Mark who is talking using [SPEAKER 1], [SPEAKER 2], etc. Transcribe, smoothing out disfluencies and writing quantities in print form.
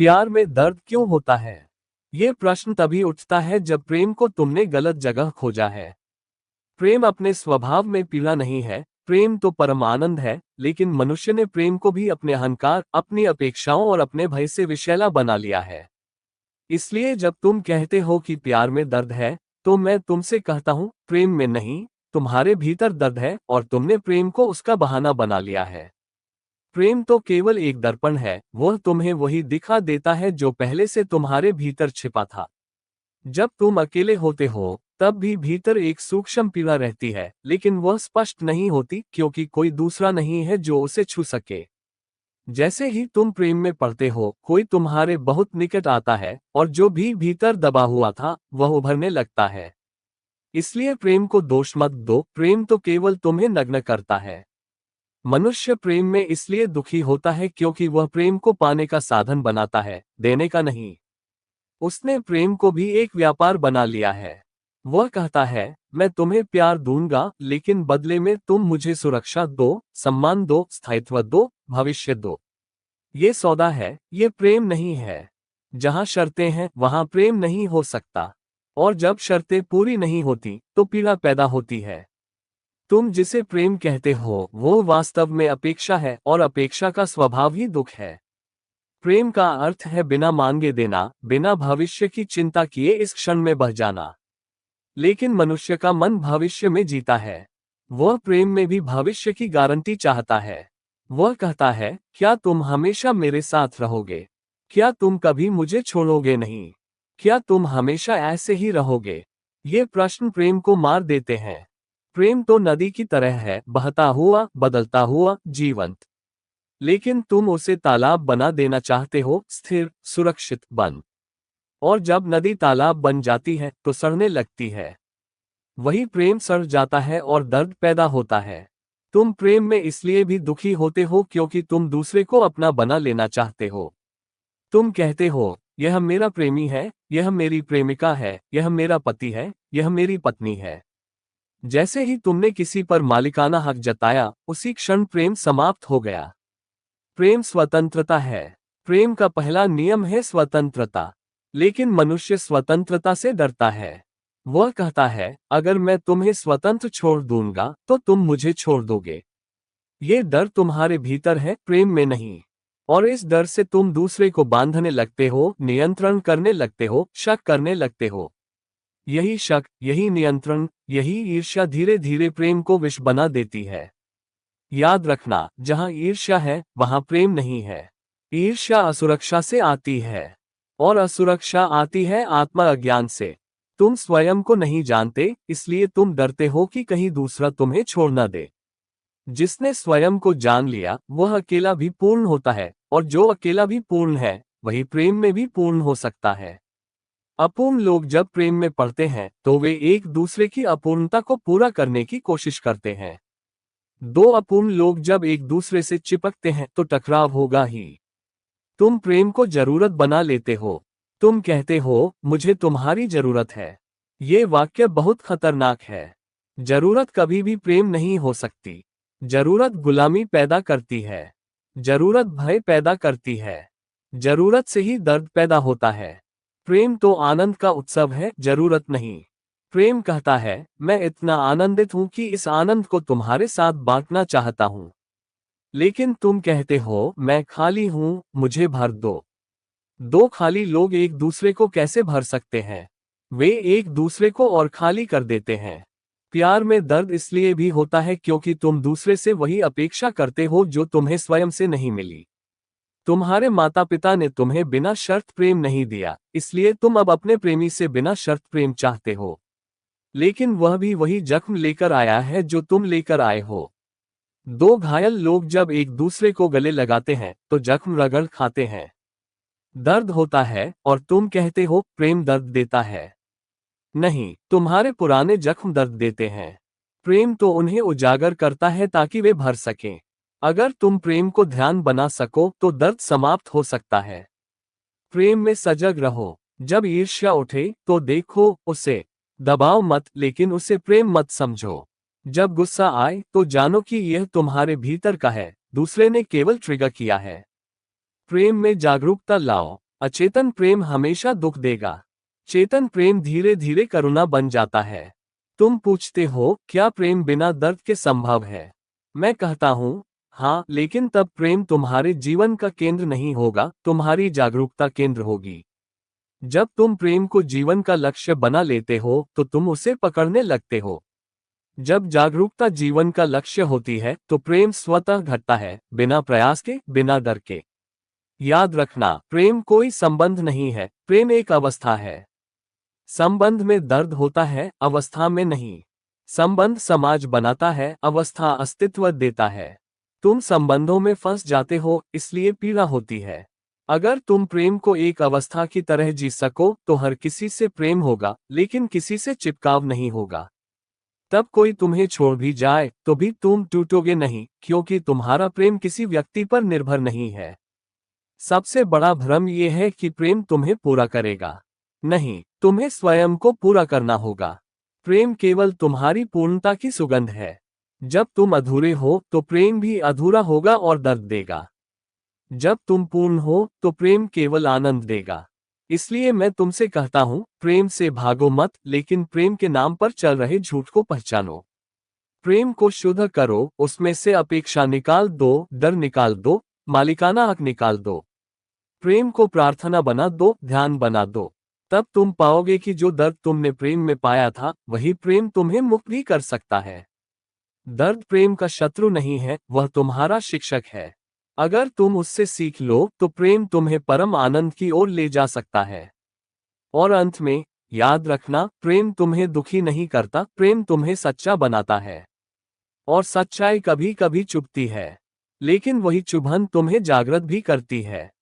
[SPEAKER 1] प्यार में दर्द क्यों होता है? ये प्रश्न तभी उठता है जब प्रेम को तुमने गलत जगह खोजा है। प्रेम अपने स्वभाव में पीड़ा नहीं है, प्रेम तो परम आनंद है, लेकिन मनुष्य ने प्रेम को भी अपने अहंकार, अपनी अपेक्षाओं और अपने भय से विषैला बना लिया है। इसलिए जब तुम कहते हो कि प्यार में दर्द है, तो मैं तुमसे कहता हूँ, प्रेम में नहीं, तुम्हारे भीतर दर्द है और तुमने प्रेम को उसका बहाना बना लिया है। प्रेम तो केवल एक दर्पण है, वह तुम्हें वही दिखा देता है जो पहले से तुम्हारे भीतर छिपा था। जब तुम अकेले होते हो, तब भी भीतर एक सूक्ष्म पीड़ा रहती है, लेकिन वह स्पष्ट नहीं होती क्योंकि कोई दूसरा नहीं है जो उसे छू सके। जैसे ही तुम प्रेम में पड़ते हो, कोई तुम्हारे बहुत निकट आता है और जो भी भीतर दबा हुआ था, वह उभरने लगता है। इसलिए प्रेम को दोष मत दो, प्रेम तो केवल तुम्हें नग्न करता है। मनुष्य प्रेम में इसलिए दुखी होता है क्योंकि वह प्रेम को पाने का साधन बनाता है, देने का नहीं। उसने प्रेम को भी एक व्यापार बना लिया है। वह कहता है, मैं तुम्हें प्यार दूंगा, लेकिन बदले में तुम मुझे सुरक्षा दो, सम्मान दो, स्थायित्व दो, भविष्य दो। ये सौदा है, ये प्रेम नहीं है। जहां शर्तें हैं, वहां प्रेम नहीं हो सकता। और जब शर्तें पूरी नहीं होती, तो पीड़ा पैदा होती है। तुम जिसे प्रेम कहते हो, वो वास्तव में अपेक्षा है और अपेक्षा का स्वभाव ही दुख है। प्रेम का अर्थ है बिना मांगे देना, बिना भविष्य की चिंता किए इस क्षण में बह जाना। लेकिन मनुष्य का मन भविष्य में जीता है। वह प्रेम में भी भविष्य की गारंटी चाहता है। वह कहता है, क्या तुम हमेशा मेरे साथ रहोगे? क्या तुम कभी मुझे छोड़ोगे नहीं? क्या तुम हमेशा ऐसे ही रहोगे? ये प्रश्न प्रेम को मार देते हैं। प्रेम तो नदी की तरह है, बहता हुआ, बदलता हुआ, जीवंत। लेकिन तुम उसे तालाब बना देना चाहते हो, स्थिर, सुरक्षित, बंद। और जब नदी तालाब बन जाती है, तो सड़ने लगती है। वही प्रेम सड़ जाता है और दर्द पैदा होता है। तुम प्रेम में इसलिए भी दुखी होते हो क्योंकि तुम दूसरे को अपना बना लेना चाहते हो। तुम कहते हो, यह मेरा प्रेमी है, यह मेरी प्रेमिका है, यह मेरा पति है, यह मेरी पत्नी है। जैसे ही तुमने किसी पर मालिकाना हक जताया, उसी क्षण प्रेम समाप्त हो गया। प्रेम स्वतंत्रता है। प्रेम का पहला नियम है स्वतंत्रता। लेकिन मनुष्य स्वतंत्रता से डरता है। वह कहता है, अगर मैं तुम्हें स्वतंत्र छोड़ दूंगा, तो तुम मुझे छोड़ दोगे। ये डर तुम्हारे भीतर है, प्रेम में नहीं। और इस डर से तुम दूसरे को बांधने लगते हो, नियंत्रण करने लगते हो, शक करने लगते हो। यही शक, यही नियंत्रण, यही ईर्ष्या धीरे धीरे प्रेम को विष बना देती है। याद रखना, जहां ईर्ष्या है, वहां प्रेम नहीं है। ईर्ष्या असुरक्षा से आती है। और असुरक्षा आती है आत्मा अज्ञान से। तुम स्वयं को नहीं जानते, इसलिए तुम डरते हो कि कहीं दूसरा तुम्हें छोड़ न दे। जिसने स्वयं को जान लिया, वह अकेला भी पूर्ण होता है, और जो अकेला भी पूर्ण है, वही प्रेम में भी पूर्ण हो सकता है। अपूर्ण लोग जब प्रेम में पड़ते हैं, तो वे एक दूसरे की अपूर्णता को पूरा करने की कोशिश करते हैं। दो अपूर्ण लोग जब एक दूसरे से चिपकते हैं, तो टकराव होगा ही। तुम प्रेम को जरूरत बना लेते हो। तुम कहते हो, मुझे तुम्हारी जरूरत है। ये वाक्य बहुत खतरनाक है। जरूरत कभी भी प्रेम नहीं हो सकती। जरूरत गुलामी पैदा करती है। जरूरत भय पैदा करती है। जरूरत से ही दर्द पैदा होता है। प्रेम तो आनंद का उत्सव है, जरूरत नहीं। प्रेम कहता है, मैं इतना आनंदित हूं कि इस आनंद को तुम्हारे साथ बांटना चाहता हूं। लेकिन तुम कहते हो, मैं खाली हूं, मुझे भर दो। दो खाली लोग एक दूसरे को कैसे भर सकते हैं? वे एक दूसरे को और खाली कर देते हैं। प्यार में दर्द इसलिए भी होता है क्योंकि तुम दूसरे से वही अपेक्षा करते हो जो तुम्हें स्वयं से नहीं मिली। तुम्हारे माता पिता ने तुम्हें बिना शर्त प्रेम नहीं दिया, इसलिए तुम अब अपने प्रेमी से बिना शर्त प्रेम चाहते हो। लेकिन वह भी वही जख्म लेकर आया है जो तुम लेकर आए हो। दो घायल लोग जब एक दूसरे को गले लगाते हैं, तो जख्म रगड़ खाते हैं। दर्द होता है, और तुम कहते हो, प्रेम दर्द देता है। नहीं, तुम्हारे पुराने जख्म दर्द देते हैं। प्रेम तो उन्हें उजागर करता है ताकि वे भर सकें। अगर तुम प्रेम को ध्यान बना सको, तो दर्द समाप्त हो सकता है। प्रेम में सजग रहो। जब ईर्ष्या उठे, तो देखो उसे। दबाओ मत, लेकिन उसे प्रेम मत समझो। जब गुस्सा आए, तो जानो कि यह तुम्हारे भीतर का है, दूसरे ने केवल ट्रिगर किया है। प्रेम में जागरूकता लाओ। अचेतन प्रेम हमेशा दुख देगा। चेतन प्रेम धीरे धीरे करुणा बन जाता है। तुम पूछते हो, क्या प्रेम बिना दर्द के संभव है? मैं कहता हूँ, हाँ, लेकिन तब प्रेम तुम्हारे जीवन का केंद्र नहीं होगा, तुम्हारी जागरूकता केंद्र होगी। जब तुम प्रेम को जीवन का लक्ष्य बना लेते हो, तो तुम उसे पकड़ने लगते हो। जब जागरूकता जीवन का लक्ष्य होती है, तो प्रेम स्वतः घटता है, बिना प्रयास के, बिना डर के। याद रखना, प्रेम कोई संबंध नहीं है, प्रेम एक अवस्था है। संबंध में दर्द होता है, अवस्था में नहीं। संबंध समाज बनाता है, अवस्था अस्तित्व देता है। तुम संबंधों में फंस जाते हो, इसलिए पीड़ा होती है। अगर तुम प्रेम को एक अवस्था की तरह जी सको, तो हर किसी से प्रेम होगा, लेकिन किसी से चिपकाव नहीं होगा। तब कोई तुम्हें छोड़ भी जाए, तो भी तुम टूटोगे नहीं, क्योंकि तुम्हारा प्रेम किसी व्यक्ति पर निर्भर नहीं है। सबसे बड़ा भ्रम यह है कि प्रेम तुम्हें पूरा करेगा। नहीं, तुम्हें स्वयं को पूरा करना होगा। प्रेम केवल तुम्हारी पूर्णता की सुगंध है। जब तुम अधूरे हो, तो प्रेम भी अधूरा होगा और दर्द देगा। जब तुम पूर्ण हो, तो प्रेम केवल आनंद देगा। इसलिए मैं तुमसे कहता हूं, प्रेम से भागो मत, लेकिन प्रेम के नाम पर चल रहे झूठ को पहचानो। प्रेम को शुद्ध करो, उसमें से अपेक्षा निकाल दो, डर निकाल दो, मालिकाना हक निकाल दो। प्रेम को प्रार्थना बना दो, ध्यान बना दो। तब तुम पाओगे कि जो दर्द तुमने प्रेम में पाया था, वही प्रेम तुम्हें मुक्त भी कर सकता है। दर्द प्रेम का शत्रु नहीं है, वह तुम्हारा शिक्षक है। अगर तुम उससे सीख लो, तो प्रेम तुम्हें परम आनंद की ओर ले जा सकता है। और अंत में, याद रखना, प्रेम तुम्हें दुखी नहीं करता, प्रेम तुम्हें सच्चा बनाता है। और सच्चाई कभी कभी चुभती है, लेकिन वही चुभन तुम्हें जागृत भी करती है।